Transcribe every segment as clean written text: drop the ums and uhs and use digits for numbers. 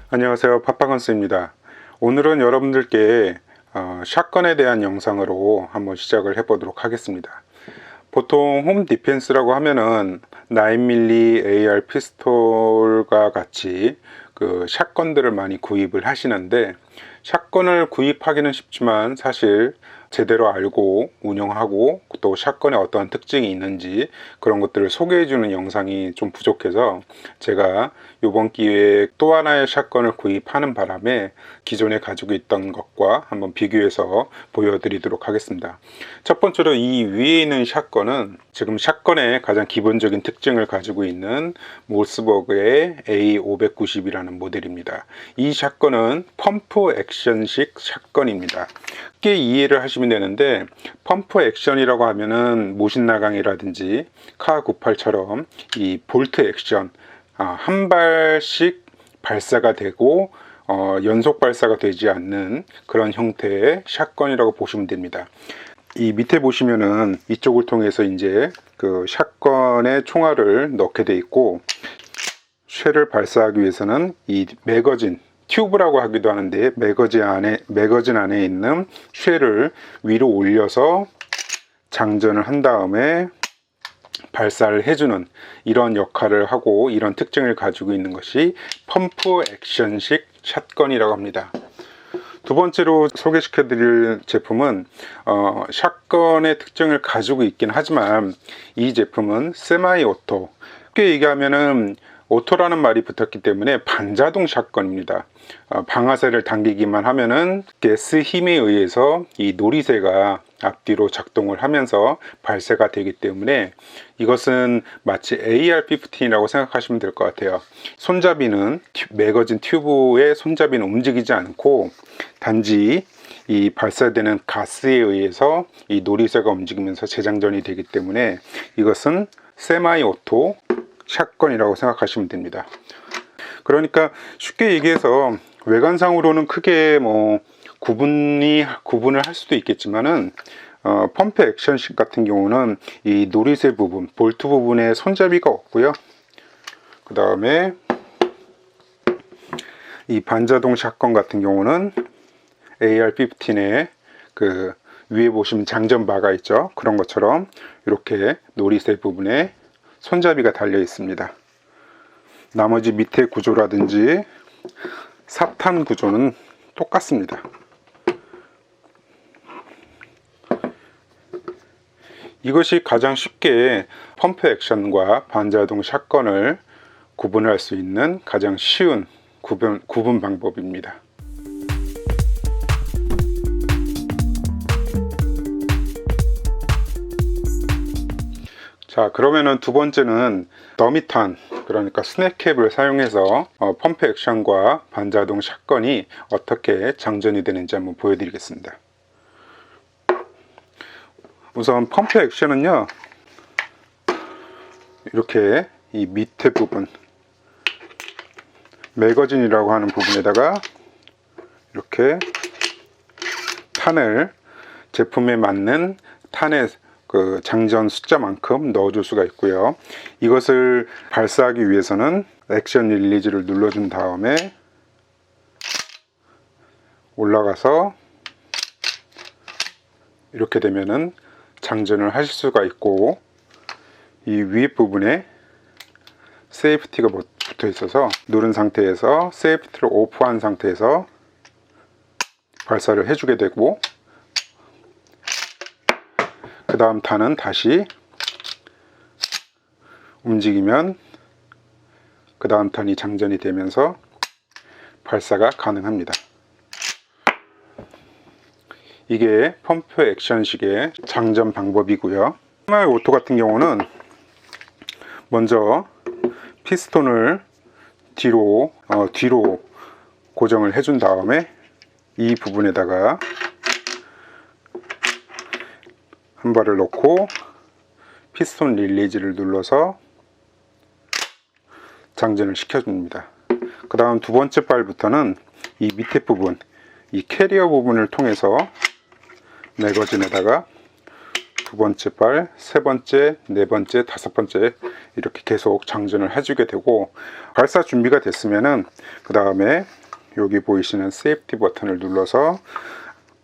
안녕하세요, 파파건스입니다. 오늘은 여러분들께 샷건에 대한 영상으로 한번 시작을 해보도록 하겠습니다. 보통 홈 디펜스라고 하면은 9mm AR 피스톨과 같이 그 샷건들을 많이 구입을 하시는데, 샷건을 구입하기는 쉽지만 사실 제대로 알고 운영하고 또 샷건에 어떠한 특징이 있는지 그런 것들을 소개해주는 영상이 좀 부족해서 제가 이번 기회에 또 하나의 샷건을 구입하는 바람에 기존에 가지고 있던 것과 한번 비교해서 보여드리도록 하겠습니다. 첫 번째로 이 위에 있는 샷건은 지금 샷건의 가장 기본적인 특징을 가지고 있는 모스버그의 A590이라는 모델입니다. 이 샷건은 펌프 액션식 샷건입니다. 쉽게 이해를 하시면 되는데, 펌프 액션이라고 하면은 모신나강이라든지 카98처럼 이 볼트 액션, 한 발씩 발사가 되고 연속 발사가 되지 않는 그런 형태의 샷건이라고 보시면 됩니다. 이 밑에 보시면은 이쪽을 통해서 이제 그 샷건에 총알을 넣게 돼 있고, 쉘을 발사하기 위해서는 이 매거진, 튜브라고 하기도 하는데 매거진 안에 있는 쉘을 위로 올려서 장전을 한 다음에 발사를 해주는 이런 역할을 하고 이런 특징을 가지고 있는 것이 펌프 액션식 샷건이라고 합니다. 두 번째로 소개시켜 드릴 제품은 샷건의 특징을 가지고 있긴 하지만 이 제품은 세마이 오토, 쉽게 얘기하면은 오토라는 말이 붙었기 때문에 반자동 샷건입니다. 방아쇠를 당기기만 하면은 가스 힘에 의해서 이 놀이쇠가 앞뒤로 작동을 하면서 발사가 되기 때문에 이것은 마치 AR-15이라고 생각하시면 될 것 같아요. 손잡이는 매거진 튜브의 손잡이는 움직이지 않고 단지 이 발사되는 가스에 의해서 이 놀이쇠가 움직이면서 재장전이 되기 때문에 이것은 세마이 오토 샷건이라고 생각하시면 됩니다. 그러니까 쉽게 얘기해서 외관상으로는 크게 구분을 할 수도 있겠지만은 펌프 액션식 같은 경우는 이 놀이쇠 부분, 볼트 부분에 손잡이가 없고요. 그 다음에 이 반자동 샷건 같은 경우는 AR-15의 그 위에 보시면 장전바가 있죠. 그런 것처럼 이렇게 놀이쇠 부분에 손잡이가 달려 있습니다. 나머지 밑에 구조라든지 삽탄 구조는 똑같습니다. 이것이 가장 쉽게 펌프 액션과 반자동 샷건을 구분할 수 있는 가장 쉬운 구분 방법입니다. 자, 그러면은 두 번째는 더미탄, 그러니까 스냅캡을 사용해서 펌프 액션과 반자동 샷건이 어떻게 장전이 되는지 한번 보여드리겠습니다. 우선 펌프 액션은요, 이렇게 이 밑에 부분, 매거진이라고 하는 부분에다가 이렇게 탄을 제품에 맞는 탄의 그 장전 숫자만큼 넣어줄 수가 있고요. 이것을 발사하기 위해서는 액션 릴리즈를 눌러준 다음에 올라가서 이렇게 되면은 장전을 하실 수가 있고, 이 윗 부분에 세이프티가 붙어 있어서 누른 상태에서 세이프티를 오프한 상태에서 발사를 해주게 되고, 그 다음 탄은 다시 움직이면 그 다음 탄이 장전이 되면서 발사가 가능합니다. 이게 펌프 액션식의 장전 방법이고요. 세마이 오토 같은 경우는 먼저 피스톤을 뒤로 고정을 해준 다음에 이 부분에다가 한 발을 넣고 피스톤 릴리즈를 눌러서 장전을 시켜줍니다. 그 다음 두 번째 발부터는 이 밑에 부분, 이 캐리어 부분을 통해서 매거진에다가 두 번째 발, 세 번째, 네 번째, 다섯 번째 이렇게 계속 장전을 해주게 되고, 발사 준비가 됐으면은 그 다음에 여기 보이시는 세이프티 버튼을 눌러서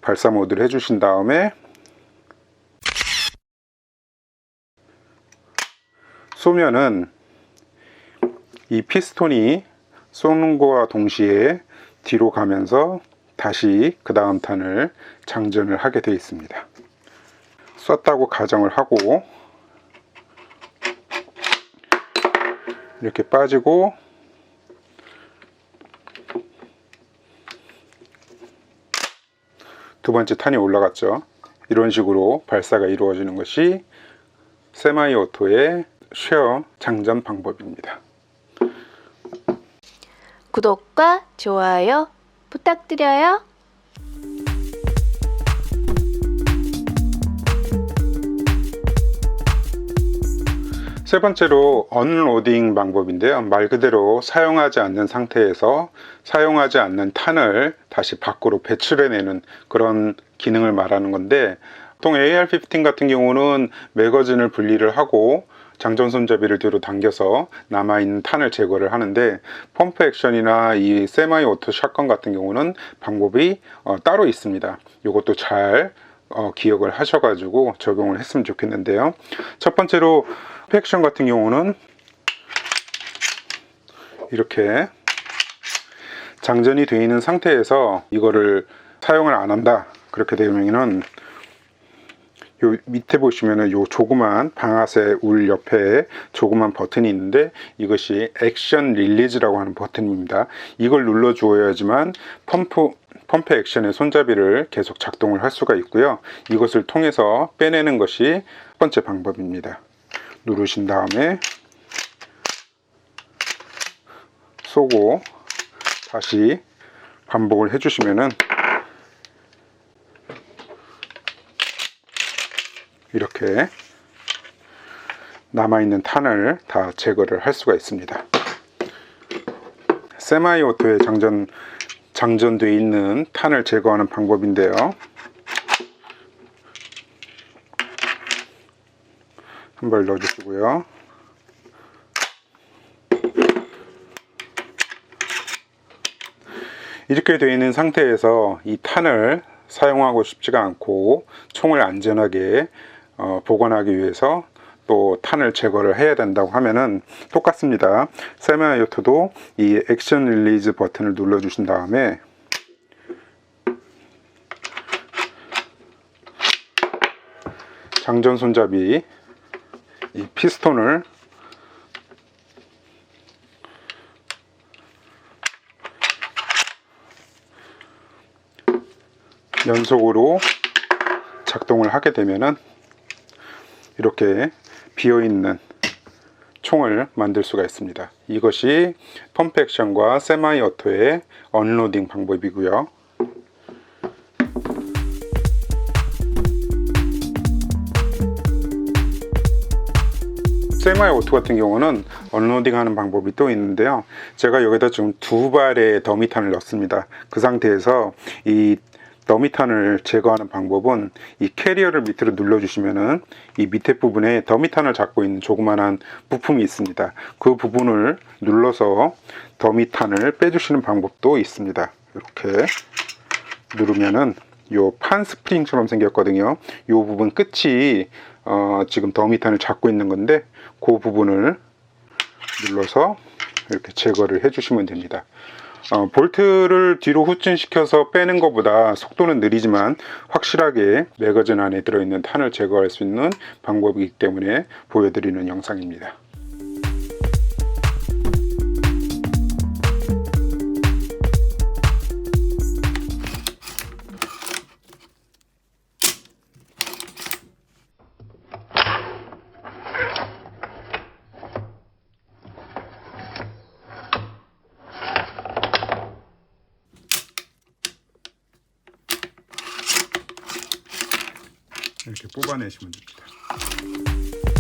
발사 모드를 해주신 다음에 쏘면은 이 피스톤이 쏘는 거와 동시에 뒤로 가면서 다시 그 다음 탄을 장전을 하게 되어 있습니다. 쐈다고 가정을 하고 이렇게 빠지고 두 번째 탄이 올라갔죠. 이런 식으로 발사가 이루어지는 것이 세마이 오토의 쉐어 장전 방법입니다. 구독과 좋아요 부탁드려요. 세 번째로 언로딩 방법인데요. 말 그대로 사용하지 않는 상태에서 사용하지 않는 탄을 다시 밖으로 배출해내는 그런 기능을 말하는 건데, 보통 AR-15 같은 경우는 매거진을 분리를 하고 장전 손잡이를 뒤로 당겨서 남아있는 탄을 제거를 하는데, 펌프 액션이나 이 세마이 오토 샷건 같은 경우는 방법이 따로 있습니다. 이것도 잘 기억을 하셔가지고 적용을 했으면 좋겠는데요. 첫 번째로 펌프 액션 같은 경우는 이렇게 장전이 되어 있는 상태에서 이거를 사용을 안 한다, 그렇게 되면은 요 밑에 보시면은 요 조그만 방아쇠 울 옆에 조그만 버튼이 있는데, 이것이 액션 릴리즈라고 하는 버튼입니다. 이걸 눌러 주어야지만 펌프 액션의 손잡이를 계속 작동을 할 수가 있고요. 이것을 통해서 빼내는 것이 첫 번째 방법입니다. 누르신 다음에 쏘고 다시 반복을 해주시면은 이렇게 남아있는 탄을 다 제거를 할 수가 있습니다. 세마이 오토에 장전되어 있는 탄을 제거하는 방법인데요. 한 발 넣어주시고요. 이렇게 되어 있는 상태에서 이 탄을 사용하고 싶지가 않고 총을 안전하게 보관하기 위해서 또 탄을 제거를 해야 된다고 하면은 똑같습니다. 세마이 오토도 이 액션 릴리즈 버튼을 눌러 주신 다음에 장전 손잡이 이 피스톤을 연속으로 작동을 하게 되면은 이렇게 비어있는 총을 만들 수가 있습니다. 이것이 펌프 액션과 세마이 오토의 언로딩 방법이고요. 세마이 오토 같은 경우는 언로딩 하는 방법이 또 있는데요. 제가 여기다 지금 두 발의 더미탄을 넣습니다. 그 상태에서 이 더미탄을 제거하는 방법은 이 캐리어를 밑으로 눌러주시면은 이 밑에 부분에 더미탄을 잡고 있는 조그만한 부품이 있습니다. 그 부분을 눌러서 더미탄을 빼주시는 방법도 있습니다. 이렇게 누르면은 요 판 스프링처럼 생겼거든요. 요 부분 끝이 지금 더미탄을 잡고 있는 건데, 그 부분을 눌러서 이렇게 제거를 해주시면 됩니다. 볼트를 뒤로 후진시켜서 빼는 것보다 속도는 느리지만 확실하게 매거진 안에 들어있는 탄을 제거할 수 있는 방법이기 때문에 보여드리는 영상입니다. 이렇게 뽑아내시면 됩니다.